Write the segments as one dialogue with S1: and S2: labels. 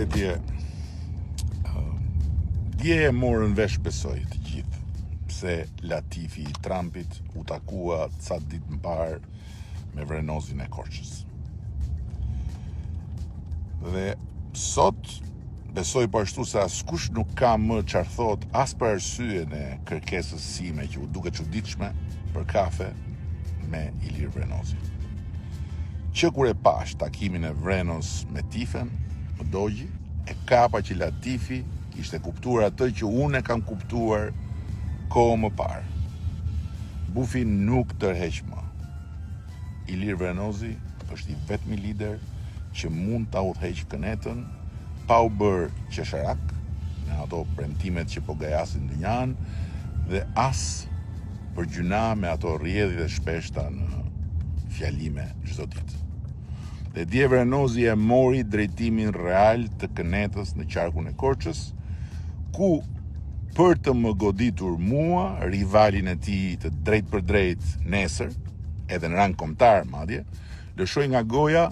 S1: Përshëndetje. Dje e morën vesh besoj të gjithë pse Latifi i Trumpit u takua ca ditë më parë me Vrenozin e Korçës. Dhe sot besoj po ashtu se askush nuk ka më çfarë thot as për arsyeën e kërkesës sime që u duket çuditshme për kafe me Ilir Vrenozin. Që kur e pash takimin e Vrenoz me Tifen, më dogji, e kapa që Latifi kishte kuptuar atë që unë e kam kuptuar kohë më parë. Bufi nuk tërheq më. Ilir Vrenozi është i vetmi lider që mund ta udhëheq kënetën pa u bërë qesharak në ato premtimet që po gajasin dënjan dhe as për gjuna me ato rrjedhjet e shpeshta në fjalime çdo ditë. Dhe dje Vrenozi e mori drejtimin real të kënetës në qarkun e Korçës, ku për të më goditur mua, rivalin e tij të drejt për drejt nesër, edhe në rang kombëtar madje, lëshoi nga goja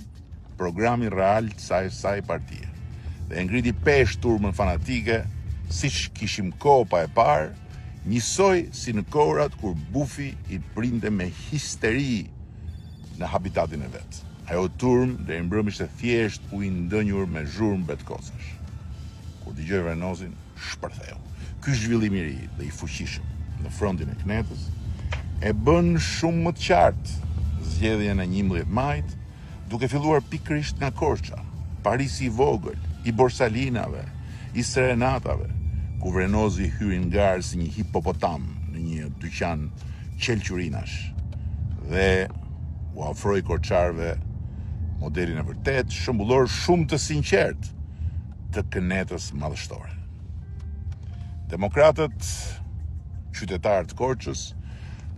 S1: programin real të saj partie. Dhe ngriti pesh turmën fanatike, siç kishim kohë pa e parë, njësoj si në kohërat kur Bufi i printe me histeri në habitatin e vet. Ajo turmë deri mbrëm ishte thjesht ujë ndënjur me zhurmë betkosash. Kur dëgjoj Vrenozin, shpërtheu. Ky zhvillim i ri dhe i fuqishëm në frontin e kënetës e bën shumë më të qartë zgjedhjen e 11 majit, duke filluar pikërisht nga Korça, Parisi i vogël, i borsalinave, i serenatave, ku Vrenozi hyri në garë si një hipopotam në një dyqan qelqurinash dhe u ofroi korçarëve modelin e vërtet, shembullor shumë të sinqert të kënetës madhështore. Demokratët, qytetarët Korçës,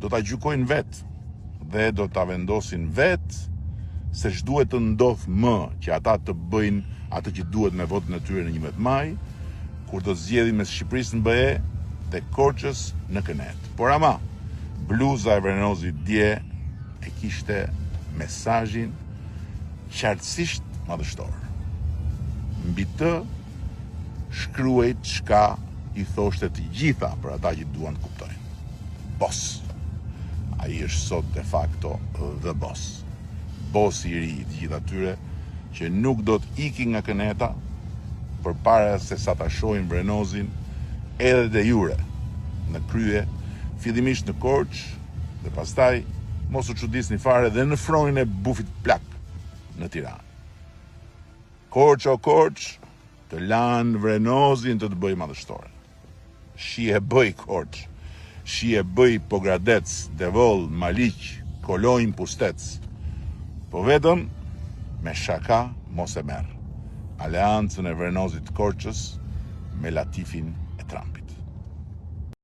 S1: do ta gjykojnë vetë dhe do ta vendosin vetë se ç'duhet të ndodh më që ata të bëjnë atë që duhet me votën e tyre në 11 maj, kur do zgjedhin mes Shqipërisë në BE dhe Korçës në kënet. Por ama, bluza e Vrenozit dje e kishte mesazhin qartësisht madhështor. Mbi të shkruaj çka i thoshte të gjitha për ata që duan të kuptojnë. Boss. Ai është sot de facto the boss. Bossi i ri i të gjithë atyre që nuk do të iki nga këneta përpara se sa ta shohin Vrenozin edhe de jure në krye, fillimisht në Korçë dhe pastaj mos u çudisni fare dhe në fronin e Bufit plak në Tiranë. Korçë o Korçë, të lanë Vrenozin të bëj madhështore. Shi e bëj Korçë, shi e bëj Pogradec, Devoll, Maliq, Kolonjë, Pustec. Po vetëm me shaka mos e merr aleancën e Vrenozit Korçës me Latifin e Trumpit.